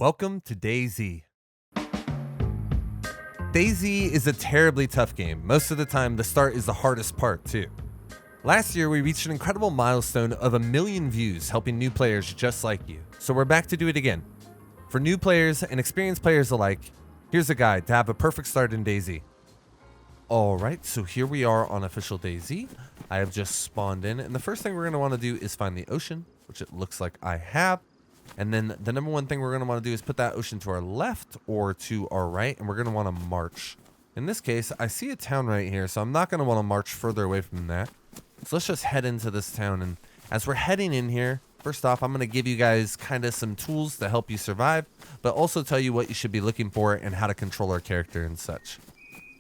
Welcome to DayZ. DayZ is a terribly tough game. Most of the time, the start is the hardest part too. Last year, we reached an incredible milestone of 1 million views, helping new players just like you. So we're back to do it again. For new players and experienced players alike, here's a guide to have a perfect start in DayZ. Alright, so here we are on official DayZ. I have just spawned in, and the first thing we're going to want to do is find the ocean, which it looks like I have. And then the number one thing we're going to want to do is put that ocean to our left or to our right, and we're going to want to march. In this case, I see a town right here, so I'm not going to want to march further away from that. So let's just head into this town, and as we're heading in here, first off, I'm going to give you guys kind of some tools to help you survive, but also tell you what you should be looking for and how to control our character and such.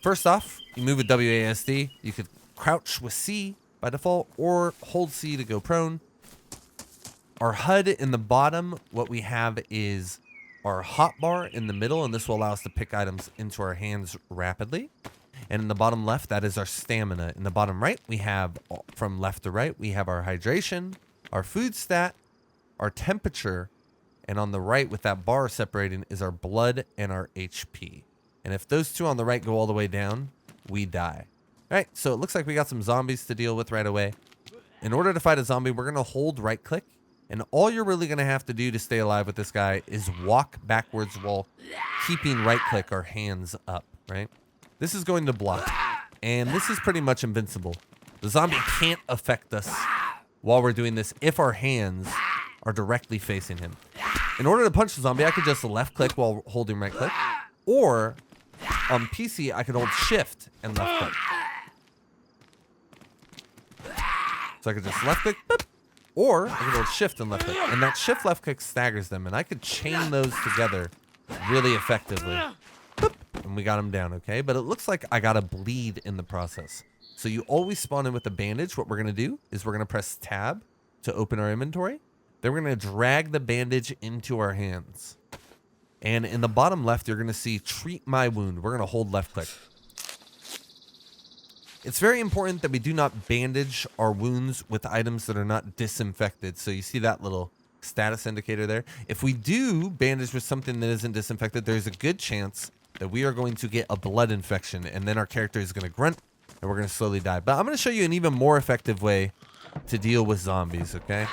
First off, you move with WASD. You could crouch with C by default or hold C to go prone. Our HUD in the bottom, what we have is our hotbar in the middle, and this will allow us to pick items into our hands rapidly. And in the bottom left, that is our stamina. In the bottom right, we have, from left to right, we have our hydration, our food stat, our temperature, and on the right with that bar separating is our blood and our HP. And if those two on the right go all the way down, we die. All right, so it looks like we got some zombies to deal with right away. In order to fight a zombie, we're going to hold right click. And all you're really going to have to do to stay alive with this guy is walk backwards while keeping right click or hands up, right? This is going to block. And this is pretty much invincible. The zombie can't affect us while we're doing this if our hands are directly facing him. In order to punch the zombie, I could just left click while holding right click. Or on PC, I could hold shift and left click. So I could just left click, boop, or I could hold shift and left click. And that shift left click staggers them, and I could chain those together really effectively. Boop, and we got them down, okay? But it looks like I got a bleed in the process. So you always spawn in with a bandage. What we're going to do is we're going to press tab to open our inventory. Then we're going to drag the bandage into our hands. And in the bottom left, you're going to see treat my wound. We're going to hold left click. It's very important that we do not bandage our wounds with items that are not disinfected. So you see that little status indicator there. If we do bandage with something that isn't disinfected, there's a good chance that we are going to get a blood infection, and then our character is going to grunt and we're going to slowly die. But I'm going to show you an even more effective way to deal with zombies, okay?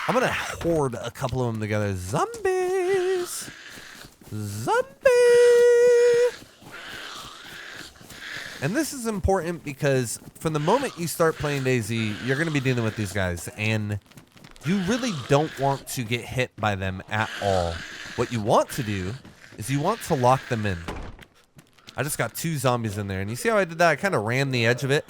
I'm going to horde a couple of them together. Zombies! Zombie! And this is important because from the moment you start playing DayZ, you're going to be dealing with these guys, and you really don't want to get hit by them at all. What you want to do is you want to lock them in. I just got 2 zombies in there, and you see how I did that? I kind of ran the edge of it.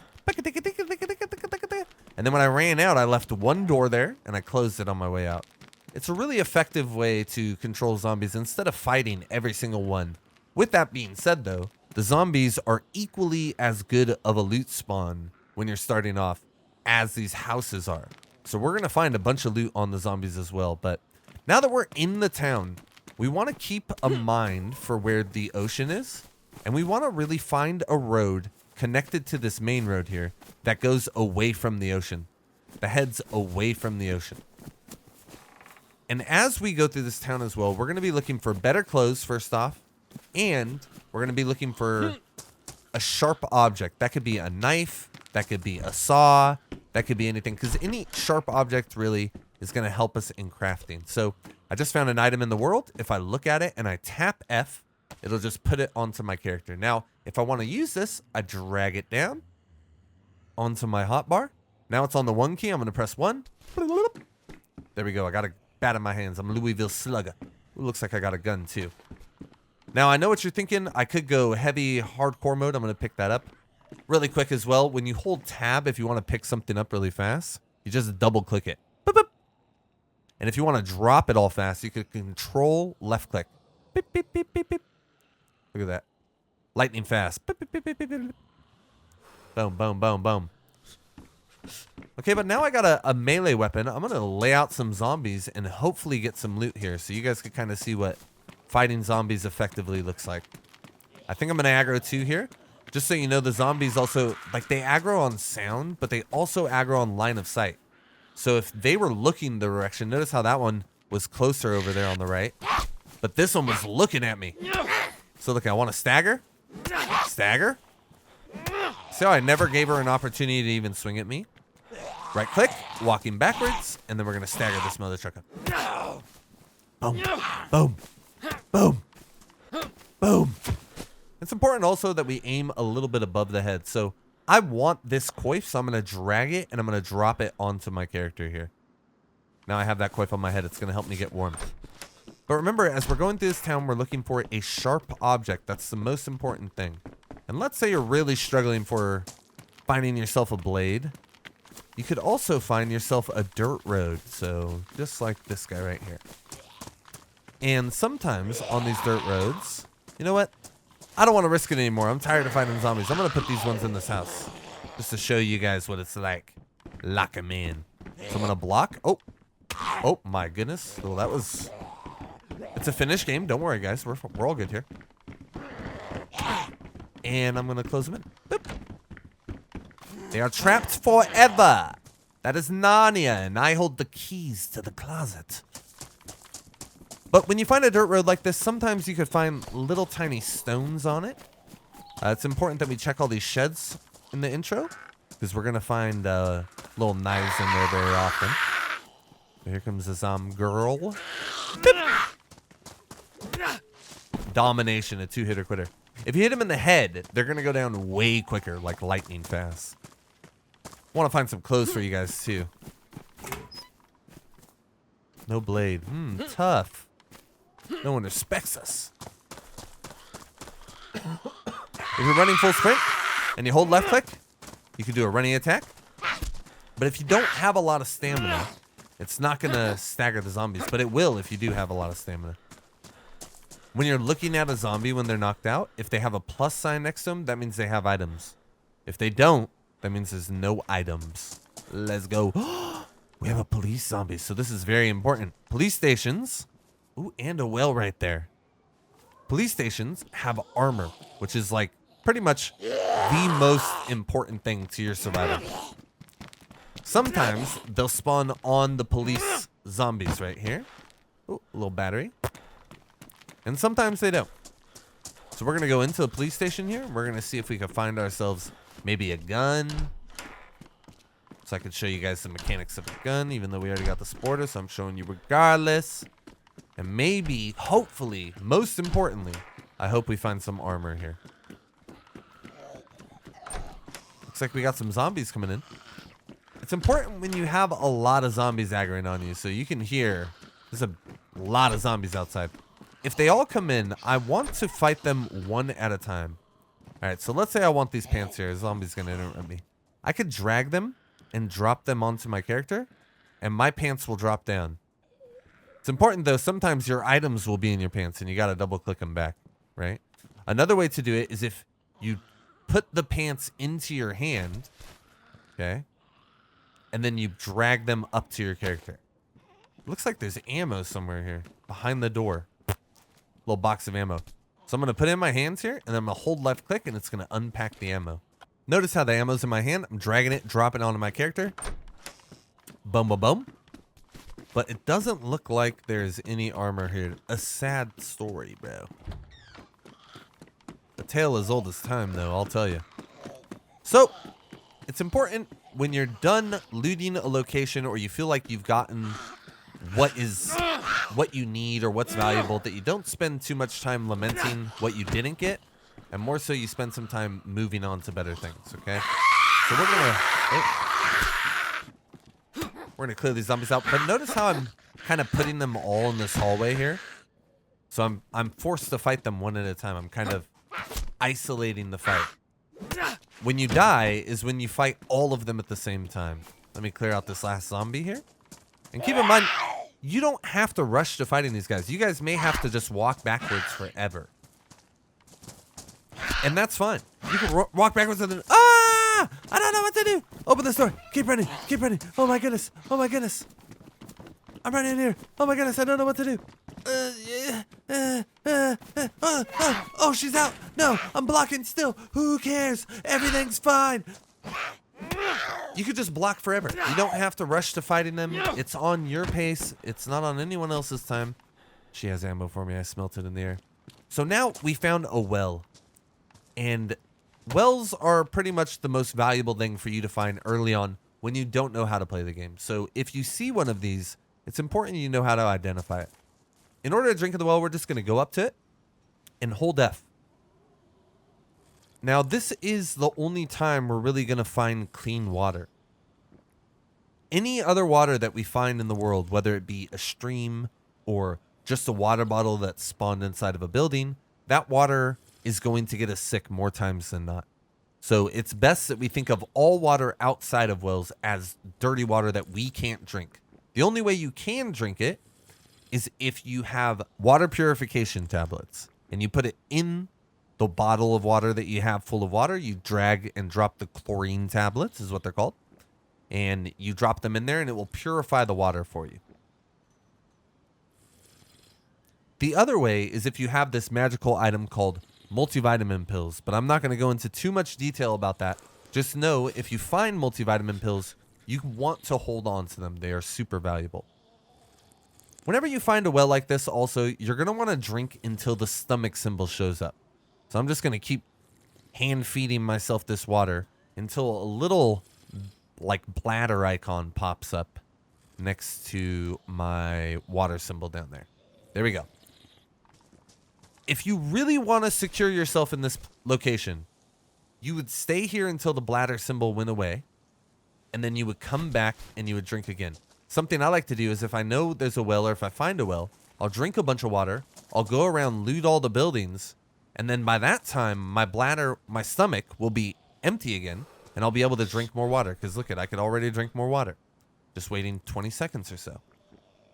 And then when I ran out, I left one door there, and I closed it on my way out. It's a really effective way to control zombies instead of fighting every single one. With that being said, though, the zombies are equally as good of a loot spawn when you're starting off as these houses are. So we're going to find a bunch of loot on the zombies as well. But now that we're in the town, we want to keep a mind for where the ocean is. And we want to really find a road connected to this main road here that goes away from the ocean. That heads away from the ocean. And as we go through this town as well, we're going to be looking for better clothes first off. And we're going to be looking for a sharp object. That could be a knife. That could be a saw. That could be anything. Because any sharp object really is going to help us in crafting. So I just found an item in the world. If I look at it and I tap F, it'll just put it onto my character. Now, if I want to use this, I drag it down onto my hotbar. Now it's on the 1 key. I'm going to press 1. There we go. I got a bat in my hands. I'm Louisville Slugger. Ooh, looks like I got a gun too. Now, I know what you're thinking. I could go heavy hardcore mode. I'm going to pick that up really quick as well. When you hold tab, if you want to pick something up really fast, you just double click it. Boop, boop. And if you want to drop it all fast, you could control left click. Beep, beep, beep, beep, beep. Look at that. Lightning fast. Beep, beep, beep, beep, beep, beep. Boom, boom, boom, boom. Okay, but now I got a melee weapon. I'm going to lay out some zombies and hopefully get some loot here so you guys can kind of see what fighting zombies effectively looks like. I think I'm going to aggro 2 here. Just so you know, the zombies also, like, they aggro on sound, but they also aggro on line of sight. So if they were looking the direction, notice how that one was closer over there on the right. But this one was looking at me. So look, I want to stagger. Stagger. See how I never gave her an opportunity to even swing at me? Right click, walking backwards, and then we're going to stagger this mother trucker. Boom, boom, boom, boom. It's important also that we aim a little bit above the head. So I want this coif, so I'm going to drag it, and I'm going to drop it onto my character here. Now I have that coif on my head. It's going to help me get warm. But remember, as we're going through this town, we're looking for a sharp object. That's the most important thing. And let's say you're really struggling for finding yourself a blade. You could also find yourself a dirt road. So just like this guy right here. And sometimes on these dirt roads, you know what? I don't want to risk it anymore. I'm tired of fighting zombies. I'm going to put these ones in this house just to show you guys what it's like. Lock them in. So I'm going to block. Oh my goodness. Well, that was... It's a finished game. Don't worry, guys. We're all good here. And I'm going to close them in. Boop. They are trapped forever. That is Narnia, and I hold the keys to the closet. But when you find a dirt road like this, sometimes you could find little tiny stones on it. It's important that we check all these sheds in the intro, because we're going to find little knives in there very often. So here comes this girl. Boop. Domination, a two-hitter quitter. If you hit them in the head, they're going to go down way quicker, like lightning fast. I want to find some clothes for you guys, too. No blade. Tough. No one respects us. If you're running full sprint and you hold left click, you can do a running attack. But if you don't have a lot of stamina, it's not going to stagger the zombies, but it will if you do have a lot of stamina. When you're looking at a zombie when they're knocked out, if they have a plus sign next to them, that means they have items. If they don't, that means there's no items. Let's go. We have a police zombie, so this is very important. Police stations. Ooh, and a well right there. Police stations have armor, which is like pretty much the most important thing to your survival. Sometimes they'll spawn on the police zombies right here. Ooh, a little battery. And sometimes they don't. So we're going to go into the police station here. We're going to see if we can find ourselves maybe a gun. So I could show you guys the mechanics of a gun, even though we already got the sporter. So I'm showing you regardless. And maybe, hopefully, most importantly, I hope we find some armor here. Looks like we got some zombies coming in. It's important when you have a lot of zombies aggroing on you. So you can hear there's a lot of zombies outside. If they all come in, I want to fight them one at a time. All right, so let's say I want these pants here. A zombie's going to interrupt me. I could drag them and drop them onto my character, and my pants will drop down. It's important, though. Sometimes your items will be in your pants, and you got to double-click them back, right? Another way to do it is if you put the pants into your hand, okay, and then you drag them up to your character. Looks like there's ammo somewhere here behind the door. Little box of ammo. So I'm going to put it in my hands here, and then I'm going to hold left click, and it's going to unpack the ammo. Notice how the ammo's in my hand. I'm dragging it, dropping it onto my character. Boom, boom, boom. But it doesn't look like there's any armor here. A sad story, bro. The tale is old as time, though, I'll tell you. So, it's important when you're done looting a location or you feel like you've gotten what you need or what's valuable, that you don't spend too much time lamenting what you didn't get, and more so you spend some time moving on to better things, okay? So we're gonna clear these zombies out, but notice how I'm kind of putting them all in this hallway here. So I'm forced to fight them one at a time. I'm kind of isolating the fight. When you die is when you fight all of them at the same time. Let me clear out this last zombie here. And keep in mind, you don't have to rush to fighting these guys. You guys may have to just walk backwards forever. And that's fine. You can walk backwards and then, I don't know what to do. Open this door. Keep running. Keep running. Oh my goodness. Oh my goodness. I'm running in here. Oh my goodness. I don't know what to do. Oh, she's out. No, I'm blocking still. Who cares? Everything's fine. You could just block forever. You don't have to rush to fighting them. It's on your pace. It's not on anyone else's time. She has ammo for me. I smelt it in the air. So now we found a well. And wells are pretty much the most valuable thing for you to find early on when you don't know how to play the game. So if you see one of these, it's important you know how to identify it. In order to drink in the well, we're just going to go up to it and hold F. Now, this is the only time we're really going to find clean water. Any other water that we find in the world, whether it be a stream or just a water bottle that's spawned inside of a building, that water is going to get us sick more times than not. So it's best that we think of all water outside of wells as dirty water that we can't drink. The only way you can drink it is if you have water purification tablets and you put it in the bottle of water that you have full of water. You drag and drop the chlorine tablets is what they're called. And you drop them in there and it will purify the water for you. The other way is if you have this magical item called multivitamin pills, but I'm not going to go into too much detail about that. Just know if you find multivitamin pills, you want to hold on to them. They are super valuable. Whenever you find a well like this also, you're going to want to drink until the stomach symbol shows up. So I'm just going to keep hand feeding myself this water until a little like bladder icon pops up next to my water symbol down there. There we go. If you really want to secure yourself in this location, you would stay here until the bladder symbol went away, and then you would come back and you would drink again. Something I like to do is if I know there's a well or if I find a well, I'll drink a bunch of water, I'll go around, loot all the buildings, and then by that time, my stomach will be empty again, and I'll be able to drink more water. Because look I could already drink more water. Just waiting 20 seconds or so.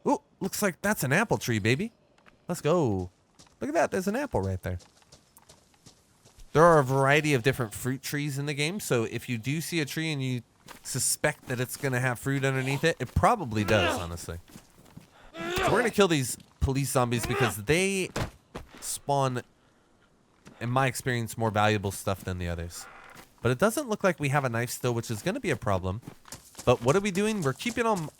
Ooh, looks like that's an apple tree, baby. Let's go. Look at that. There's an apple right there. There are a variety of different fruit trees in the game. So if you do see a tree and you suspect that it's going to have fruit underneath it, it probably does, honestly. So we're going to kill these police zombies because they spawn, in my experience, more valuable stuff than the others. But it doesn't look like we have a knife still, which is going to be a problem. But what are we doing? We're keeping on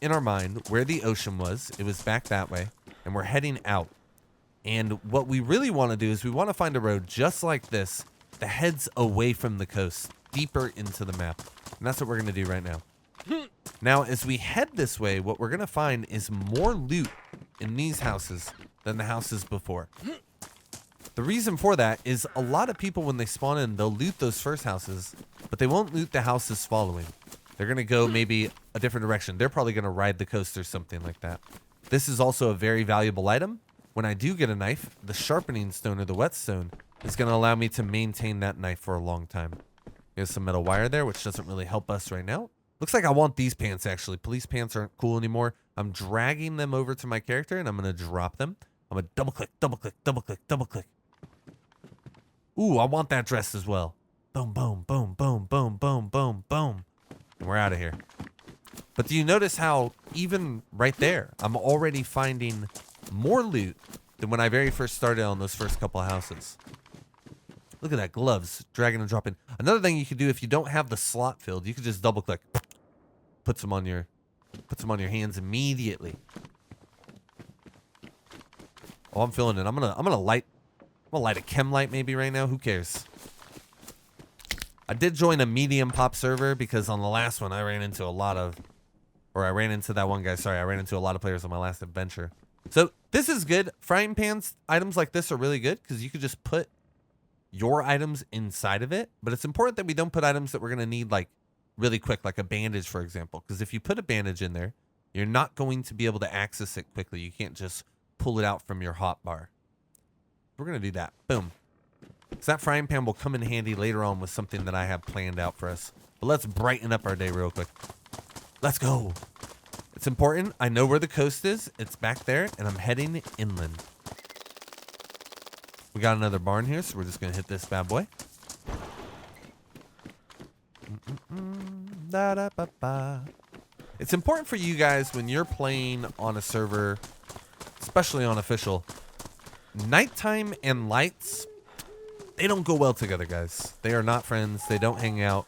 in our mind where the ocean was. It was back that way. And we're heading out. And what we really want to do is we want to find a road just like this that heads away from the coast, deeper into the map. And that's what we're going to do right now. Now, as we head this way, what we're going to find is more loot in these houses than the houses before. The reason for that is a lot of people, when they spawn in, they'll loot those first houses, but they won't loot the houses following. They're going to go maybe a different direction. They're probably going to ride the coast or something like that. This is also a very valuable item. When I do get a knife, the sharpening stone or the whetstone is going to allow me to maintain that knife for a long time. There's some metal wire there, which doesn't really help us right now. Looks like I want these pants, actually. Police pants aren't cool anymore. I'm dragging them over to my character, and I'm going to drop them. I'm going to double click, double click, double click, double click. Ooh, I want that dress as well. Boom, boom, boom, boom, boom, boom, boom, boom. And we're out of here. But do you notice how even right there, I'm already finding more loot than when I very first started on those first couple of houses. Look at that, gloves, dragging and dropping. Another thing you could do if you don't have the slot filled, you could just double click, puts them on your hands immediately. Oh, I'm feeling it. I'm gonna light a chem light maybe right now. Who cares? I did join a medium pop server because on the last one I ran into that one guy. Sorry, I ran into a lot of players on my last adventure. So this is good. Frying pans, items like this are really good because you could just put your items inside of it. But it's important that we don't put items that we're going to need like really quick, like a bandage, for example. Because if you put a bandage in there, you're not going to be able to access it quickly. You can't just pull it out from your hotbar. We're going to do that. Boom. So that frying pan will come in handy later on with something that I have planned out for us. But let's brighten up our day real quick. Let's go. It's important. I know where the coast is. It's back there, and I'm heading inland. We got another barn here, so we're just going to hit this bad boy. It's important for you guys when you're playing on a server, especially on official, nighttime and lights, they don't go well together, guys. They are not friends. They don't hang out.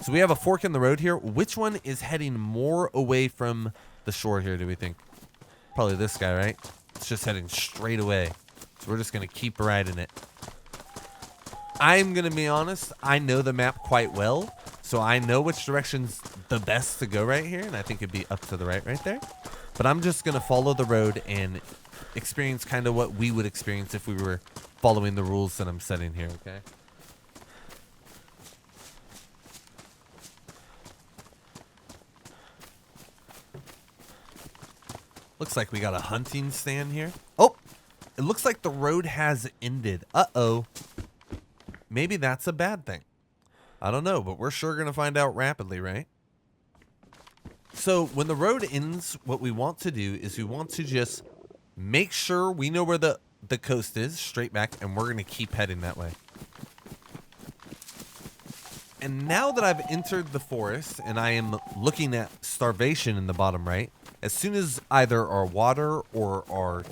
So we have a fork in the road here. Which one is heading more away from the shore here, do we think? Probably this guy, right? It's just heading straight away. So we're just going to keep riding it. I'm going to be honest. I know the map quite well. So I know which direction's the best to go right here. And I think it'd be up to the right there. But I'm just going to follow the road and experience kind of what we would experience if we were following the rules that I'm setting here, okay? Looks like we got a hunting stand here. Oh, it looks like the road has ended. Uh-oh. Maybe that's a bad thing. I don't know, but we're sure going to find out rapidly, right? So when the road ends, what we want to do is we want to just make sure we know where the coast is, straight back, and we're going to keep heading that way. And now that I've entered the forest and I am looking at starvation in the bottom right, as soon as either our water or our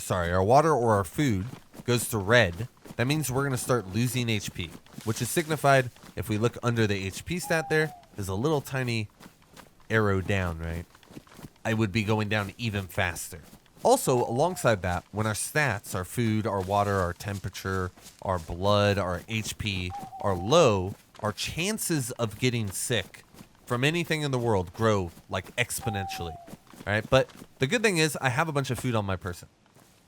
our water or our food goes to red, that means we're going to start losing HP, which is signified if we look under the HP stat there, there's a little tiny arrow down, right? I would be going down even faster. Also, alongside that, when our stats, our food, our water, our temperature, our blood, our HP are low, our chances of getting sick from anything in the world grow like exponentially. All right, but the good thing is I have a bunch of food on my person.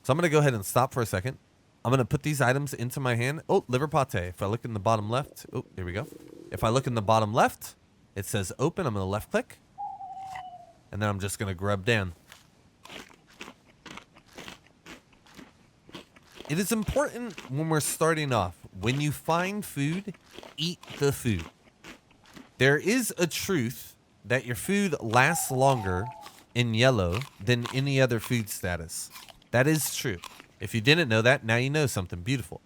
So I'm going to go ahead and stop for a second. I'm going to put these items into my hand. Oh, liver pate. If I look in the bottom left, oh, here we go. If I look in the bottom left, it says open. I'm going to left click. And then I'm just going to grub down. It is important when we're starting off, when you find food, eat the food. There is a truth that your food lasts longer in yellow than any other food status. That is true. If you didn't know that, now you know something beautiful.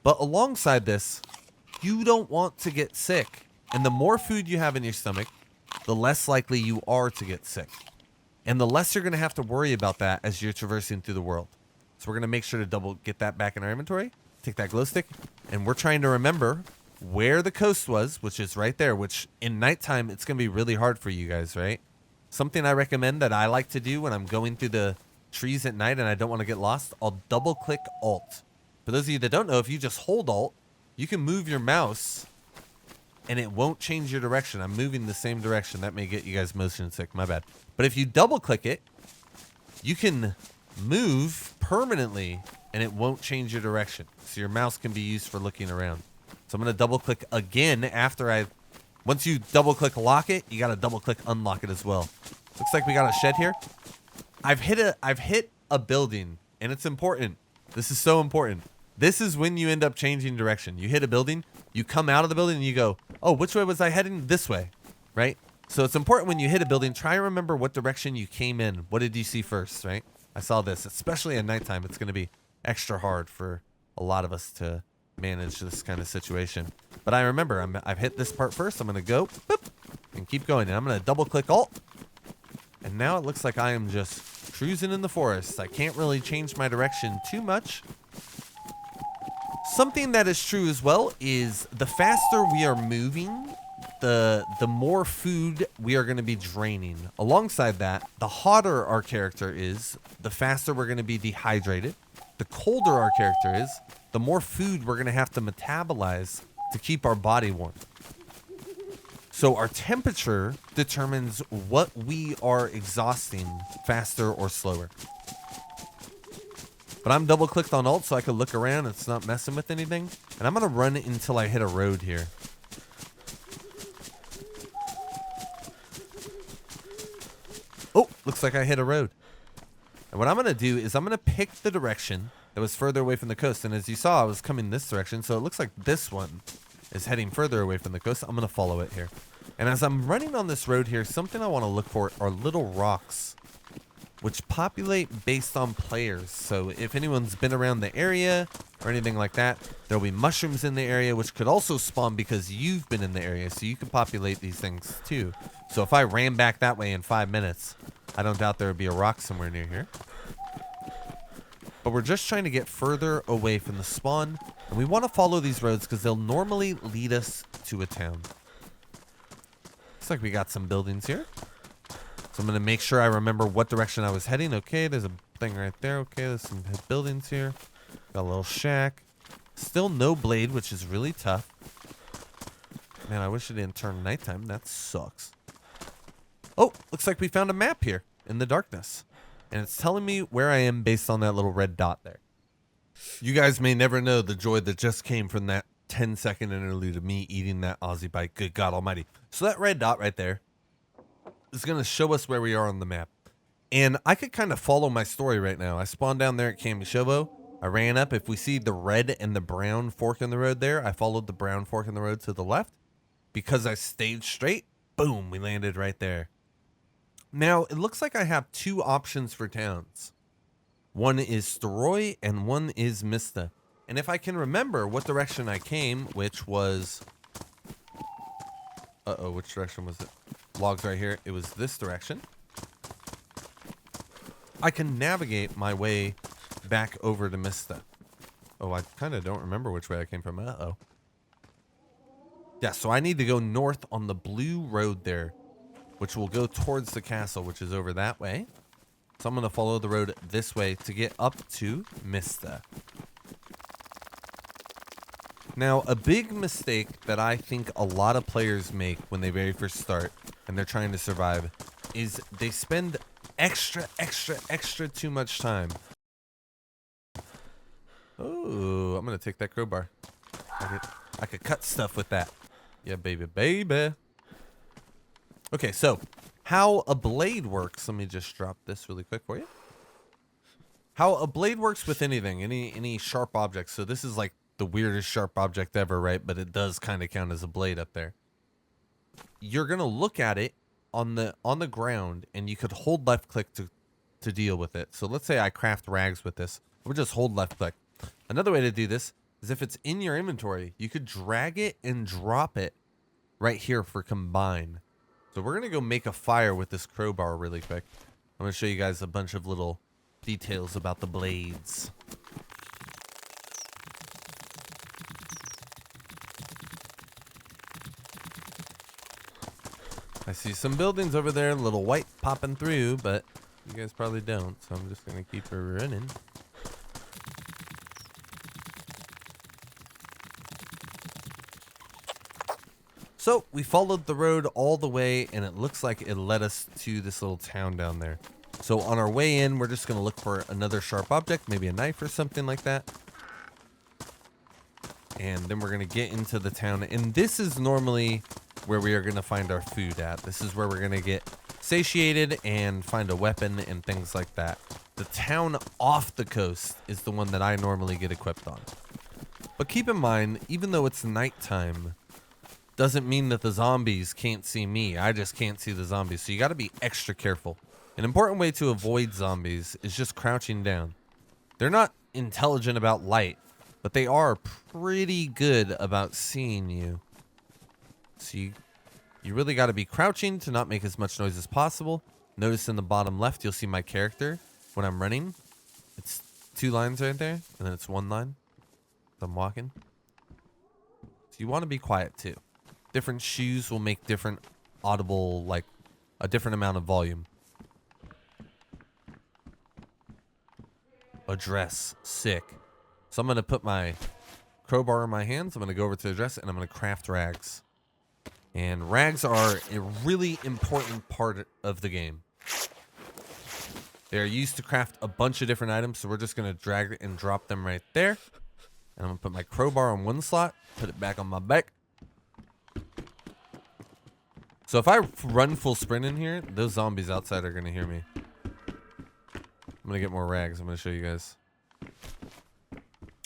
But alongside this, you don't want to get sick. And the more food you have in your stomach, the less likely you are to get sick. And the less you're going to have to worry about that as you're traversing through the world. So we're going to make sure to get that back in our inventory. Take that glow stick. And we're trying to remember where the coast was, which is right there, which in nighttime, it's going to be really hard for you guys, right? Something I recommend that I like to do when I'm going through the trees at night and I don't want to get lost, I'll double click Alt. For those of you that don't know, if you just hold Alt, you can move your mouse and it won't change your direction. I'm moving the same direction. That may get you guys motion sick. My bad. But if you double click it, you can move permanently and it won't change your direction. So your mouse can be used for looking around. So I'm going to double click again after once you double click lock it, you got to double click unlock it as well. Looks like we got a shed here. I've hit a building and it's important. This is so important. This is when you end up changing direction. You hit a building, you come out of the building and you go, oh, which way was I heading? This way, right? So it's important when you hit a building, try and remember what direction you came in. What did you see first, right? I saw this, especially at nighttime. It's going to be extra hard for a lot of us to manage this kind of situation. But I remember I've hit this part first. I'm going to go boop, and keep going. And I'm going to double click Alt. And now it looks like I am just cruising in the forest. I can't really change my direction too much. Something that is true as well is the faster we are moving, the more food we are going to be draining. Alongside that, the hotter our character is, the faster we're going to be dehydrated. The colder our character is, the more food we're going to have to metabolize to keep our body warm. So our temperature determines what we are exhausting faster or slower. But I'm double clicked on Alt so I can look around. It's not messing with anything. And I'm going to run until I hit a road here. Oh, looks like I hit a road. And what I'm going to do is I'm going to pick the direction that was further away from the coast. And as you saw, I was coming this direction. So it looks like this one is heading further away from the coast. I'm going to follow it here. And as I'm running on this road here, something I want to look for are little rocks, which populate based on players. So if anyone's been around the area or anything like that, there'll be mushrooms in the area, which could also spawn because you've been in the area. So you can populate these things too. So if I ran back that way in 5 minutes, I don't doubt there would be a rock somewhere near here. But we're just trying to get further away from the spawn. And we want to follow these roads because they'll normally lead us to a town. Looks like we got some buildings here. So I'm going to make sure I remember what direction I was heading. Okay, there's a thing right there. Okay, there's some buildings here. Got a little shack. Still no blade, which is really tough. Man, I wish it didn't turn nighttime. That sucks. Oh, looks like we found a map here in the darkness. And it's telling me where I am based on that little red dot there. You guys may never know the joy that just came from that 10-second interlude of me eating that Aussie bite. Good God almighty. So that red dot right there is going to show us where we are on the map. And I could kind of follow my story right now. I spawned down there at Kamishovo. I ran up. If we see the red and the brown fork in the road there, I followed the brown fork in the road to the left. Because I stayed straight, boom, we landed right there. Now, it looks like I have two options for towns. One is Steroy and one is Mista. And if I can remember what direction I came, which was... Uh-oh, which direction was it? Logs right here. It was this direction. I can navigate my way back over to Mista. Oh, I kind of don't remember which way I came from. Uh-oh. Yeah, so I need to go north on the blue road there, which will go towards the castle, which is over that way. So I'm going to follow the road this way to get up to Mista. Now, a big mistake that I think a lot of players make when they very first start and they're trying to survive is they spend extra too much time. Oh, I'm going to take that crowbar. I could cut stuff with that. Yeah, baby. Okay, so how a blade works. Let me just drop this really quick for you. How a blade works with anything, any sharp objects. So this is like the weirdest sharp object ever, right? But it does kind of count as a blade up there. You're gonna look at it on the ground, and you could hold left click to deal with it. So let's say I craft rags with this. We'll just hold left click. Another way to do this is if it's in your inventory, you could drag it and drop it right here for combine. So we're going to go make a fire with this crowbar really quick. I'm going to show you guys a bunch of little details about the blades. I see some buildings over there, a little white popping through, but you guys probably don't. So I'm just going to keep her running. So we followed the road all the way, and it looks like it led us to this little town down there. So on our way in, we're just going to look for another sharp object, maybe a knife or something like that. And then we're going to get into the town. And this is normally where we are going to find our food at. This is where we're going to get satiated and find a weapon and things like that. The town off the coast is the one that I normally get equipped on. But keep in mind, even though it's nighttime, doesn't mean that the zombies can't see me. I just can't see the zombies. So you got to be extra careful. An important way to avoid zombies is just crouching down. They're not intelligent about light, but they are pretty good about seeing you. So you really got to be crouching to not make as much noise as possible. Notice in the bottom left, you'll see my character when I'm running. It's 2 lines right there, and then it's 1 line. So I'm walking. So you want to be quiet too. Different shoes will make different audible, like a different amount of volume. Address, sick. So I'm going to put my crowbar in my hands. I'm going to go over to the address and I'm going to craft rags. And rags are a really important part of the game. They're used to craft a bunch of different items, so we're just going to drag and drop them right there. And I'm going to put my crowbar on one slot, put it back on my back. So if I run full sprint in here, those zombies outside are going to hear me. I'm going to get more rags. I'm going to show you guys.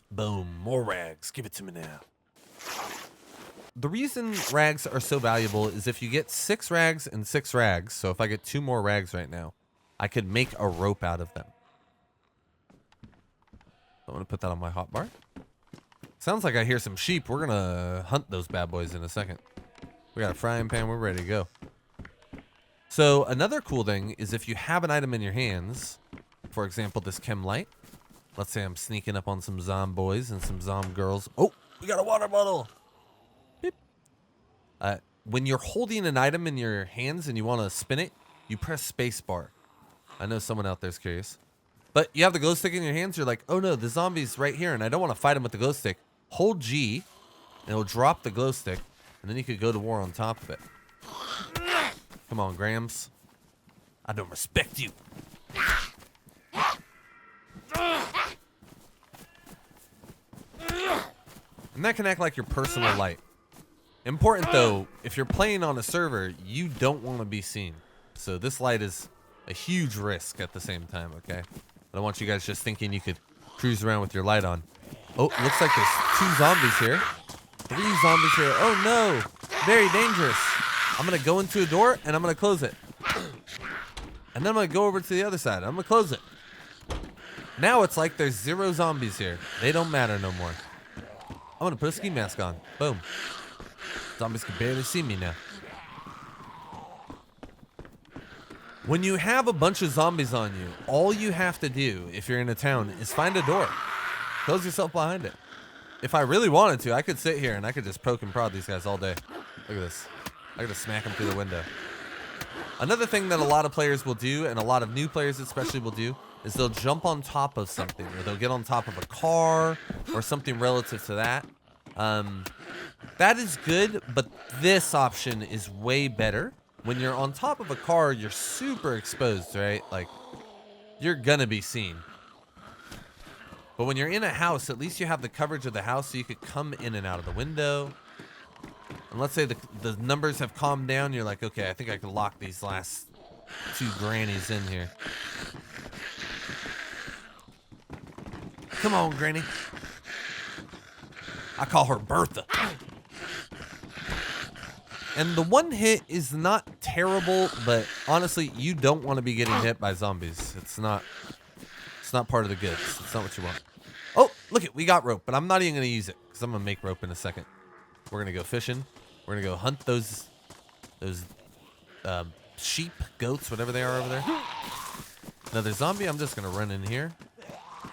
Boom, more rags. Give it to me now. The reason rags are so valuable is if you get 6 rags and 6 rags, so if I get 2 more rags right now, I could make a rope out of them. I'm going to put that on my hotbar. Sounds like I hear some sheep. We're going to hunt those bad boys in a second. We got a frying pan. We're ready to go. So another cool thing is if you have an item in your hands, for example, this chem light. Let's say I'm sneaking up on some zomboys and some zom girls. Oh, we got a water bottle. Beep. When you're holding an item in your hands and you want to spin it, you press space bar. I know someone out there's curious. But you have the glow stick in your hands. You're like, oh no, the zombie's right here, and I don't want to fight him with the glow stick. Hold G, and it'll drop the glow stick, and then you could go to war on top of it. Come on, Grams. I don't respect you. And that can act like your personal light. Important though, if you're playing on a server, you don't want to be seen. So this light is a huge risk at the same time, okay? I don't want you guys just thinking you could cruise around with your light on. Oh, looks like there's 2 zombies here. 3 zombies here. Oh no, very dangerous. I'm gonna go into a door and I'm gonna close it. And then I'm gonna go over to the other side. I'm gonna close it. Now it's like there's 0 zombies here. They don't matter no more. I'm gonna put a ski mask on. Boom. Zombies can barely see me now. When you have a bunch of zombies on you, all you have to do, if you're in a town, is find a door. Close yourself behind it. If I really wanted to, I could sit here and I could just poke and prod these guys all day. Look at this. I could just smack them through the window. Another thing that a lot of players will do, and a lot of new players especially will do, is they'll jump on top of something, or they'll get on top of a car, or something relative to that. That is good, but this option is way better. When you're on top of a car, you're super exposed, right? Like, you're gonna be seen. But when you're in a house, at least you have the coverage of the house, so you could come in and out of the window. And let's say the numbers have calmed down, you're like, okay, I think I can lock these last 2 grannies in here. Come on, Granny. I call her Bertha. And the one hit is not terrible, but honestly, you don't want to be getting hit by zombies. It's not part of the goods. It's not what you want. Oh, look it, we got rope, but I'm not even gonna use it because I'm gonna make rope in a second. We're gonna go fishing. We're gonna go hunt those sheep, goats, whatever they are over there. Another zombie. I'm just gonna run in here.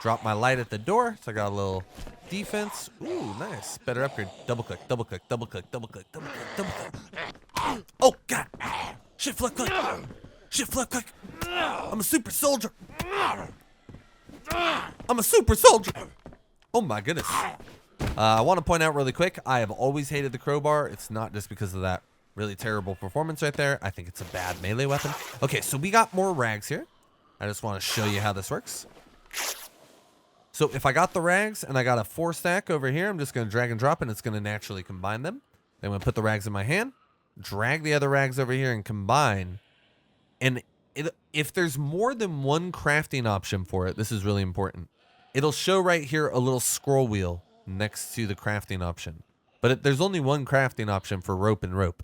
Drop my light at the door, so I got a little defense. Ooh, nice. Better upgrade. Double click, double click, double click, double click, double click, double click. Oh, God. Shift, left click. Shift, left click. I'm a super soldier. I'm a super soldier. Oh, my goodness. I want to point out really quick, I have always hated the crowbar. It's not just because of that really terrible performance right there. I think it's a bad melee weapon. Okay, so we got more rags here. I just want to show you how this works. So if I got the rags and I got a 4 stack over here, I'm just going to drag and drop and it's going to naturally combine them. Then I'm going to put the rags in my hand, drag the other rags over here and combine. And if there's more than one crafting option for it, this is really important. It'll show right here a little scroll wheel next to the crafting option. But there's only one crafting option for rope and rope.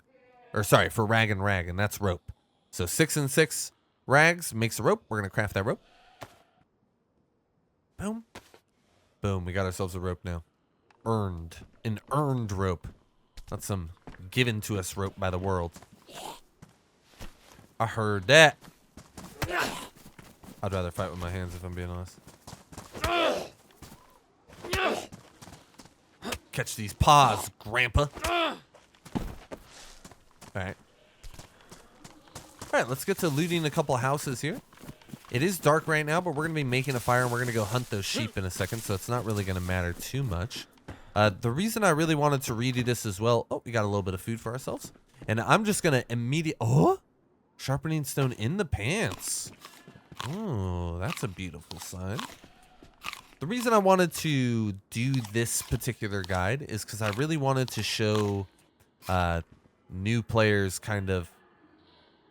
Or sorry, for rag, and that's rope. So 6 and 6 rags makes a rope. We're going to craft that rope. Boom. Boom. We got ourselves a rope now. Earned. An earned rope. Not some given to us rope by the world. I heard that. I'd rather fight with my hands if I'm being honest. Catch these paws, Grandpa. Alright. Alright, let's get to looting a couple houses here. It is dark right now, but we're going to be making a fire and we're going to go hunt those sheep in a second, so it's not really going to matter too much. The reason I really wanted to redo this as well... Oh, we got a little bit of food for ourselves. And I'm just going to immediately... Oh! Sharpening stone in the pants. Oh, that's a beautiful sign. The reason I wanted to do this particular guide is because I really wanted to show new players kind of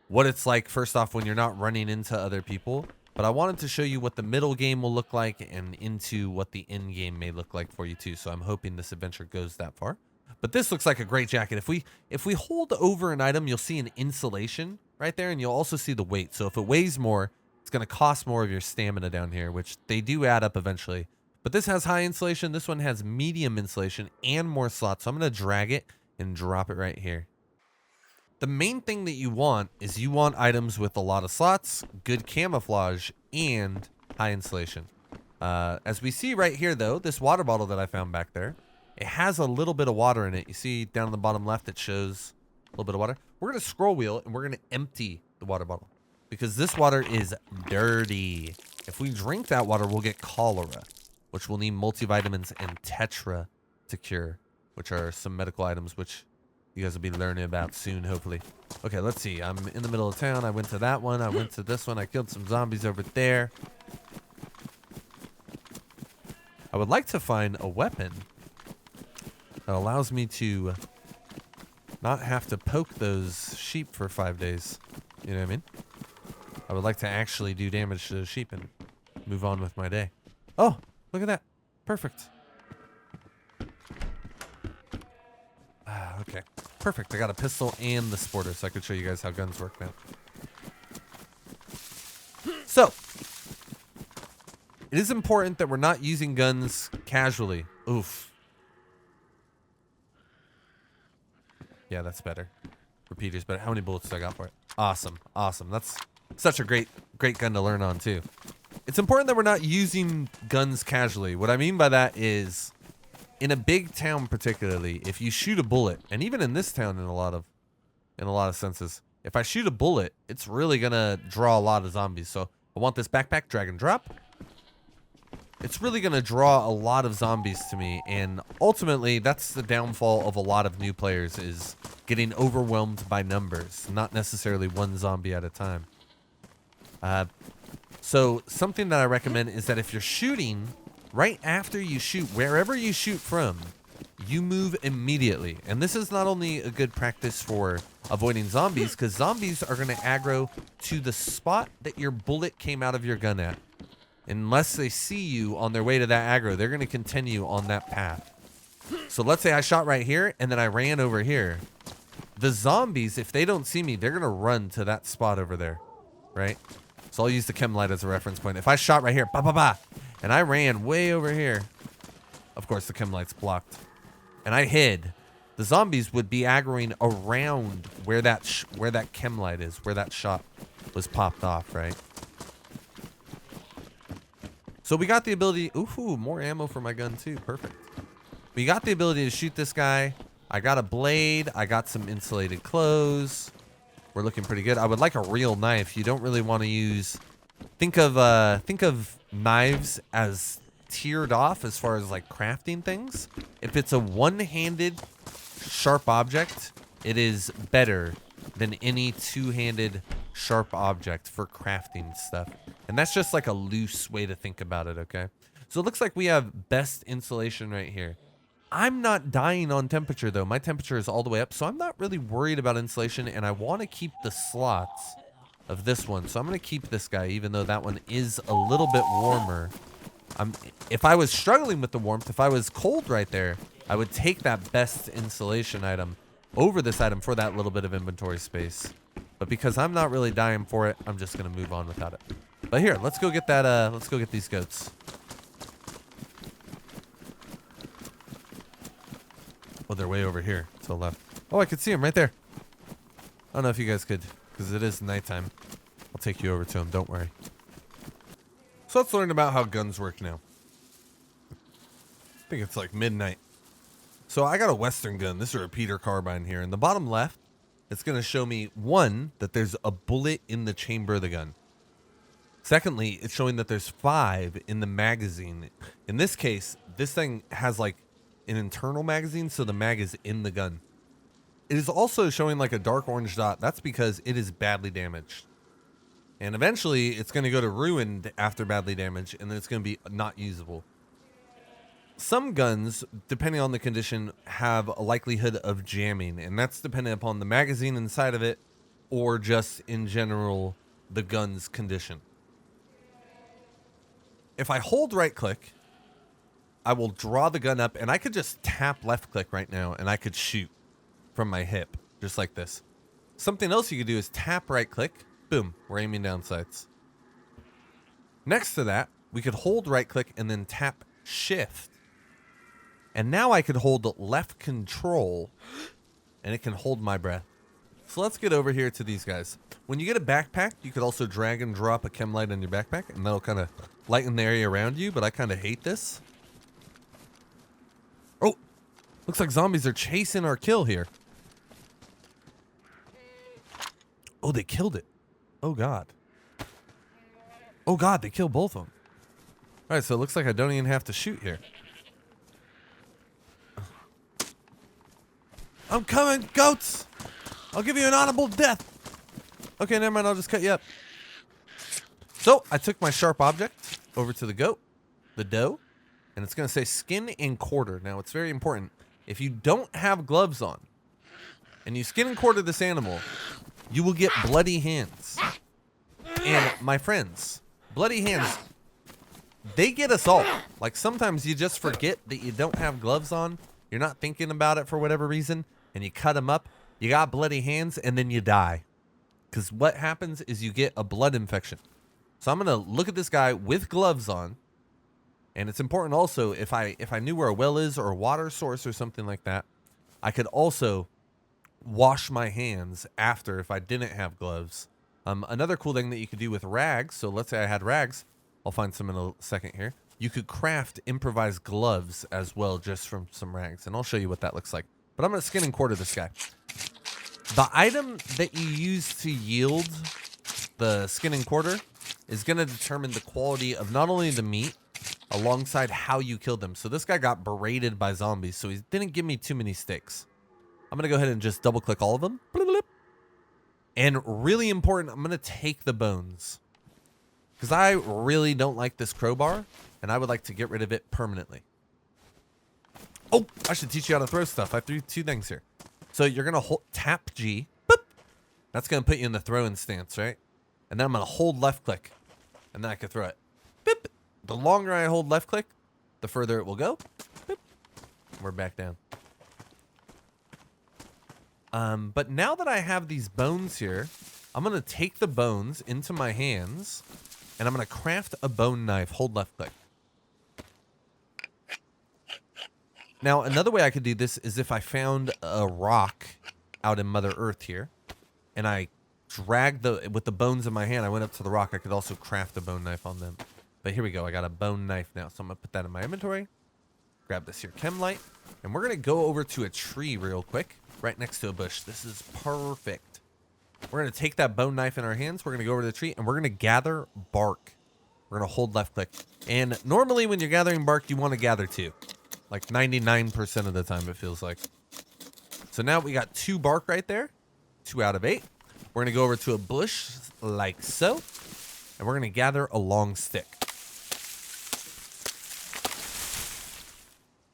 what it's like, first off, when you're not running into other people. But I wanted to show you what the middle game will look like and into what the end game may look like for you too. So I'm hoping this adventure goes that far. But this looks like a great jacket. If we hold over an item, you'll see an insulation right there, and you'll also see the weight. So if it weighs more, it's going to cost more of your stamina down here, which they do add up eventually. But this has high insulation. This one has medium insulation and more slots. So I'm going to drag it and drop it right here. The main thing that you want is you want items with a lot of slots, good camouflage, and high insulation. As we see right here, though, this water bottle that I found back there, it has a little bit of water in it. You see down on the bottom left, it shows a little bit of water. We're going to scroll wheel and we're going to empty the water bottle because this water is dirty. If we drink that water, we'll get cholera, which we'll need multivitamins and tetra to cure, which are some medical items which you guys will be learning about soon, hopefully. Okay, let's see. I'm in the middle of town. I went to that one. I went to this one. I killed some zombies over there. I would like to find a weapon that allows me to not have to poke those sheep for 5 days. You know what I mean? I would like to actually do damage to those sheep and move on with my day. Oh, look at that. Perfect. Okay. Perfect. I got a pistol and the sporter, so I could show you guys how guns work now. So, it is important that we're not using guns casually. Oof. Yeah, that's better. Repeater's better. How many bullets do I got for it? Awesome. Awesome. That's such a great gun to learn on, too. It's important that we're not using guns casually. What I mean by that is, in a big town particularly, if you shoot a bullet, and even in this town in a lot of senses, if I shoot a bullet, it's really gonna draw a lot of zombies. So I want this backpack, drag and drop. It's really gonna draw a lot of zombies to me, and ultimately that's the downfall of a lot of new players, is getting overwhelmed by numbers, not necessarily one zombie at a time. So something that I recommend is that if you're shooting, right after you shoot, wherever you shoot from, you move immediately. And this is not only a good practice for avoiding zombies, because zombies are going to aggro to the spot that your bullet came out of your gun at. Unless they see you on their way to that aggro, they're going to continue on that path. So let's say I shot right here and then I ran over here. The zombies, if they don't see me, they're going to run to that spot over there, right? So I'll use the chem light as a reference point. If I shot right here, ba ba ba, and I ran way over here, of course the chem light's blocked, and I hid, the zombies would be aggroing around where that chem light is, where that shot was popped off, right? So we got the ability, ooh, more ammo for my gun too, perfect. We got the ability to shoot this guy. I got a blade, I got some insulated clothes. We're looking pretty good. I would like a real knife. You don't really want to use, think of knives as tiered off as far as like crafting things. If it's a one-handed sharp object, it is better than any two-handed sharp object for crafting stuff. And that's just like a loose way to think about it, okay? So it looks like we have best insulation right here. I'm not dying on temperature though. My temperature is all the way up, so I'm not really worried about insulation, and I want to keep the slots of this one. So I'm going to keep this guy, even though that one is a little bit warmer. If I was struggling with the warmth, if I was cold right there, I would take that best insulation item over this item for that little bit of inventory space. But because I'm not really dying for it, I'm just going to move on without it. But here, let's go get that, let's go get these goats. Oh, they're way over here to the left. Oh, I could see them right there. I don't know if you guys could, because it is nighttime. I'll take you over to them, don't worry. So let's learn about how guns work now. I think it's like midnight. So I got a Western gun. This is a repeater carbine here. In the bottom left, it's going to show me, one, that there's a bullet in the chamber of the gun. Secondly, it's showing that there's 5 in the magazine. In this case, this thing has like an internal magazine, so the mag is in the gun. It is also showing like a dark orange dot. That's because it is badly damaged. And eventually, it's going to go to ruined after badly damaged, and then it's going to be not usable. Some guns, depending on the condition, have a likelihood of jamming, and that's dependent upon the magazine inside of it, or just in general, the gun's condition. If I hold right click, I will draw the gun up, and I could just tap left click right now, and I could shoot from my hip, just like this. Something else you could do is tap right click, boom, we're aiming down sights. Next to that, we could hold right click and then tap shift. And now I could hold left control, and it can hold my breath. So let's get over here to these guys. When you get a backpack, you could also drag and drop a chem light on your backpack, and that'll kind of lighten the area around you, but I kind of hate this. Oh, looks like zombies are chasing our kill here. Oh, they killed it. Oh, God. Oh God, they killed both of them. All right, so it looks like I don't even have to shoot here. I'm coming, goats. I'll give you an honorable death. Okay, never mind. I'll just cut you up. So I took my sharp object over to the goat, the doe, and it's going to say skin and quarter. Now, it's very important. If you don't have gloves on and you skin and quarter this animal, you will get bloody hands. And my friends, bloody hands, they get us all. Like sometimes you just forget that you don't have gloves on. You're not thinking about it for whatever reason, and you cut them up. You got bloody hands, and then you die. Because what happens is you get a blood infection. So I'm going to look at this guy with gloves on. And it's important also, if I knew where a well is or a water source or something like that, I could also wash my hands after if I didn't have gloves. Another cool thing that you could do with rags, so let's say I had rags, I'll find some in a second here. You could craft improvised gloves as well just from some rags, and I'll show you what that looks like. But I'm going to skin and quarter this guy. The item that you use to yield the skin and quarter is going to determine the quality of not only the meat, alongside how you killed them. So this guy got berated by zombies, so he didn't give me too many steaks. I'm going to go ahead and just double click all of them. And really important, I'm going to take the bones. Because I really don't like this crowbar, and I would like to get rid of it permanently. Oh, I should teach you how to throw stuff. I threw two things here. So you're going to tap G. Boop. That's going to put you in the throwing stance, right? And then I'm going to hold left click. And then I can throw it. Boop. The longer I hold left click, the further it will go. Boop. We're back down. But now that I have these bones here, I'm going to take the bones into my hands, and I'm going to craft a bone knife. Hold left click. Now, another way I could do this is if I found a rock out in Mother Earth here, and I dragged with the bones in my hand, I went up to the rock, I could also craft a bone knife on them. But here we go. I got a bone knife now, so I'm going to put that in my inventory. Grab this here chem light, and we're going to go over to a tree real quick, right next to a bush. This is perfect. We're going to take that bone knife in our hands. We're going to go over to the tree, and we're going to gather bark. We're going to hold left click. And normally when you're gathering bark, you want to gather two. Like 99% of the time, it feels like. So now we got 2 bark right there. 2 out of 8. We're going to go over to a bush like so. And we're going to gather a long stick.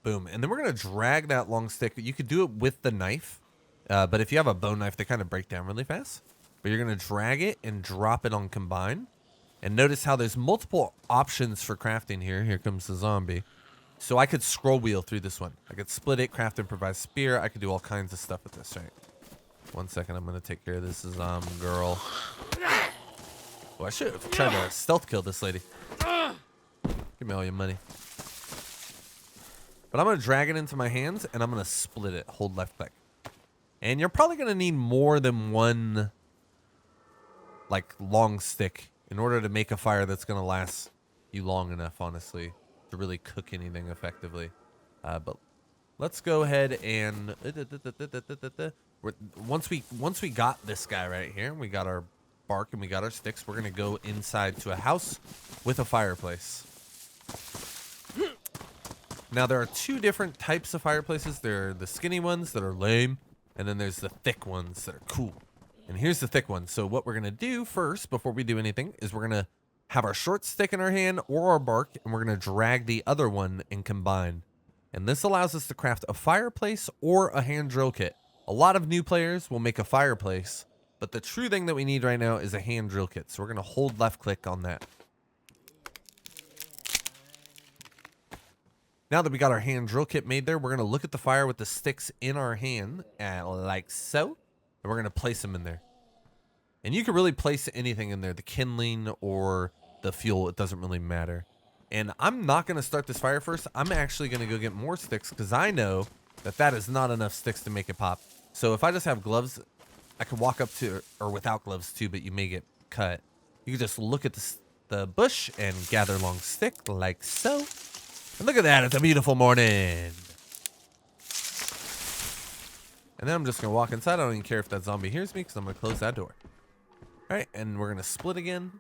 Boom. And then we're going to drag that long stick. You could do it with the knife. But if you have a bone knife, they kind of break down really fast. But you're going to drag it and drop it on combine. And notice how there's multiple options for crafting here. Here comes the zombie. So I could scroll wheel through this one. I could split it, craft improvised spear. I could do all kinds of stuff with this, right? 1 second. I'm going to take care of this girl. Well, I should have tried to stealth kill this lady. Give me all your money. But I'm going to drag it into my hands, and I'm going to split it. Hold left click. And you're probably going to need more than one, like, long stick in order to make a fire that's going to last you long enough, honestly, to really cook anything effectively. But let's go ahead and once we got this guy right here, we got our bark and we got our sticks, we're gonna go inside to a house with a fireplace. Now there are 2 different types of fireplaces. There are the skinny ones that are lame, and then there's the thick ones that are cool. And here's the thick one. So what we're gonna do first before we do anything is we're gonna have our short stick in our hand or our bark, and we're going to drag the other one and combine. And this allows us to craft a fireplace or a hand drill kit. A lot of new players will make a fireplace, but the true thing that we need right now is a hand drill kit. So we're going to hold left click on that. Now that we got our hand drill kit made there, we're going to look at the fire with the sticks in our hand, like so, and we're going to place them in there. And you can really place anything in there, the kindling or the fuel, it doesn't really matter. And I'm not going to start this fire first. I'm actually going to go get more sticks because I know that that is not enough sticks to make it pop. So if I just have gloves, I can walk up to, or without gloves too, but you may get cut. You can just look at the bush and gather long stick like so. And look at that, it's a beautiful morning. And then I'm just going to walk inside. I don't even care if that zombie hears me because I'm going to close that door. All right, and we're going to split again.